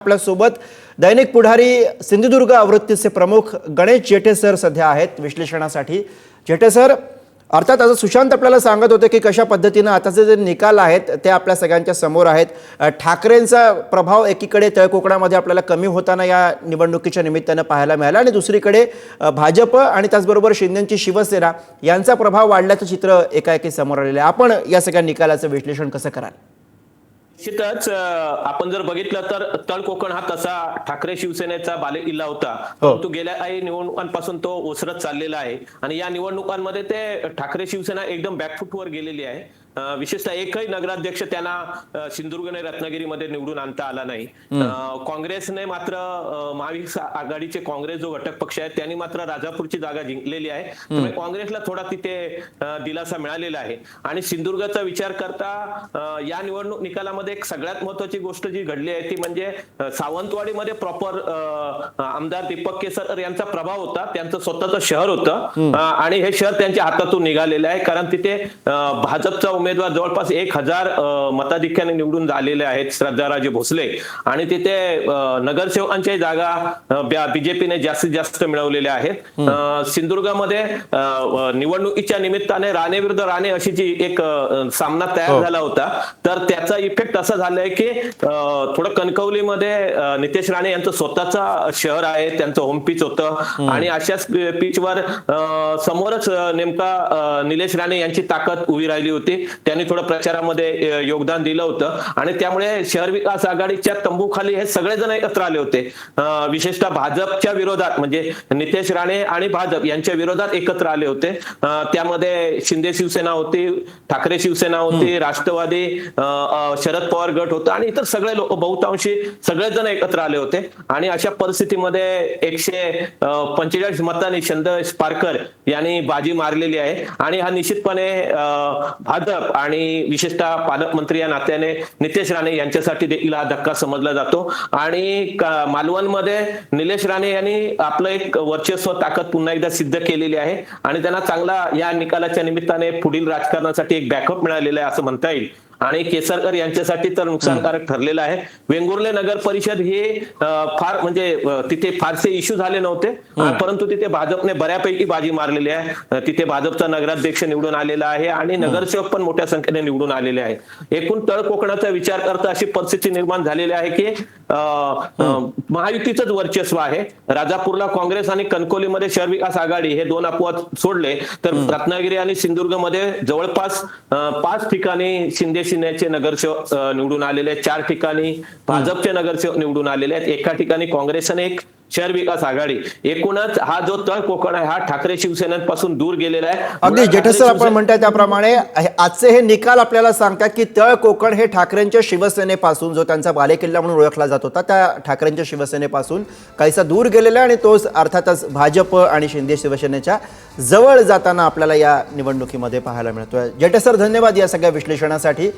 आपल्या सोबत दैनिक पुढारी सिंधुदुर्ग आवृत्तीचे प्रमुख गणेश जेठे सर सध्या आहेत विश्लेषणासाठी। जेठे सर, अर्थात आज सुशांत आपल्याला सांगत होते की कशा पद्धतीने आताचे जे निकाल आहेत ते आपल्या सगळ्यांच्या समोर आहेत। ठाकरेंचा प्रभाव एकीकडे तळ कोकणामध्ये आपल्याला कमी होताना या निवडणुकीच्या निमित्ताने पाहायला मिळाला आणि दुसरीकडे भाजप आणि त्याचबरोबर शिंदेची शिवसेना यांचा प्रभाव वाढल्याचं चित्र एकाएकी समोर आलेलं आहे। आपण या सगळ्या निकालाचं विश्लेषण कसं कराल? निश्चितच आपण जर बघितलं तर तळ कोकण हा तसा ठाकरे शिवसेनेचा बालेकिल्ला होता, परंतु गेल्या काही निवडणुकांपासून तो ओसरत चाललेला आहे आणि या निवडणुकांमध्ये ते ठाकरे शिवसेना एकदम बॅकफुटवर गेलेली आहे। विशेषतः एकही नगराध्यक्ष त्यांना सिंधुदुर्ग आणि रत्नागिरीमध्ये निवडून आणता आला नाही। काँग्रेसने मात्र महाविकास आघाडीचे काँग्रेस जो घटक पक्ष आहे त्यांनी मात्र राजापूरची जागा जिंकलेली आहे, त्यामुळे काँग्रेसला थोडा तिथे दिलासा मिळालेला आहे। आणि सिंधुदुर्गचा विचार करता या निवडणूक निकालामध्ये एक सगळ्यात महत्त्वाची गोष्ट जी घडली आहे ती म्हणजे सावंतवाडीमध्ये प्रॉपर आमदार दीपक केसरकर यांचा प्रभाव होता, त्यांचं स्वतःचं शहर होतं आणि हे शहर त्यांच्या हातातून निघालेलं आहे, कारण तिथे भाजपचा उमेदवार जवळपास 1000 मताधिक्याने निवडून आलेले आहेत, श्रद्धाराजे भोसले, आणि तिथे नगरसेवकांच्या जागा बीजेपीने जास्तीत जास्त मिळवलेल्या आहेत। सिंधुदुर्गमध्ये निवडणुकीच्या निमित्ताने राणे विरुद्ध राणे अशी जी एक सामना तयार झाला होता, तर त्याचा इफेक्ट असा झालाय की थोडं कणकवलीमध्ये नितेश राणे यांचं स्वतःचा शहर आहे, त्यांचं होम पिच होतं आणि अशाच पिचवर समोरच नेमका निलेश राणे यांची ताकद उभी राहिली होती, त्यांनी थोडं प्रचारामध्ये योगदान दिलं होतं आणि त्यामुळे शहर विकास आघाडीच्या तंबूखाली हे सगळेजण एकत्र आले होते। विशेषतः भाजपच्या विरोधात म्हणजे नितेश राणे आणि भाजप यांच्या विरोधात एकत्र आले होते। त्यामध्ये शिंदे शिवसेना होती, ठाकरे शिवसेना होती, राष्ट्रवादी, शरद पवार गट होता आणि इतर सगळे लोक बहुतांशी सगळेजण एकत्र आले होते आणि अशा परिस्थितीमध्ये 145 मतांनी शंकर पारकर यांनी बाजी मारलेली आहे आणि हा निश्चितपणे भाजप आणि विशेषतः पालकमंत्री या नात्याने नितेश राणे यांच्यासाठी देखील हा धक्का समजला जातो। आणि मालवणमध्ये निलेश राणे यांनी आपलं एक वर्चस्व ताकद पुन्हा एकदा सिद्ध केलेली आहे आणि त्यांना चांगला या निकालाच्या निमित्ताने पुढील राजकारणासाठी एक बॅकअप मिळालेला आहे असं म्हणता येईल आणि केसरकर यांच्यासाठी तर नुकसानकारक ठरलेलं आहे। वेंगुर्ले नगर परिषद हे फार म्हणजे तिथे फारसे इश्यू झाले नव्हते, परंतु तिथे भाजपने बऱ्यापैकी बाजी मारलेली आहे, तिथे भाजपचा नगराध्यक्ष निवडून आलेला आहे आणि नगरसेवक पण मोठ्या संख्येने निवडून आलेले आहेत। एकूण तळ कोकणाचा विचार करता अशी परिस्थिती निर्माण झालेली आहे की महायुतीचंच वर्चस्व आहे। राजापूरला काँग्रेस आणि कणकवलीमध्ये शहर विकास आघाडी हे दोन अपवाद सोडले तर रत्नागिरी आणि सिंधुदुर्गमध्ये जवळपास 5 ठिकाणी शिंदे शिवसेनेचे नगरसेवक निवडून आलेले आहेत, 4 ठिकाणी भाजपचे नगरसेवक निवडून आलेले आहेत, एका ठिकाणी काँग्रेस आणि एक शहर विकास आघाडी। एकूणच हा जो तळ कोकण आहे हा ठाकरे शिवसेनेपासून दूर गेलेला आहे। अगदी जेठे सर, आपण म्हणताय त्याप्रमाणे आजचे हे निकाल आपल्याला सांगतात की तळ कोकण हे ठाकरेंच्या शिवसेनेपासून, जो त्यांचा बालेकिल्ला म्हणून ओळखला जात होता, त्या ठाकरेंच्या शिवसेनेपासून काहीसा दूर गेलेला आणि तोच अर्थातच भाजप आणि शिंदे शिवसेनेच्या जवळ जाताना आपल्याला या निवडणुकीमध्ये पाहायला मिळतोय। जेठे सर, धन्यवाद या सगळ्या विश्लेषणासाठी।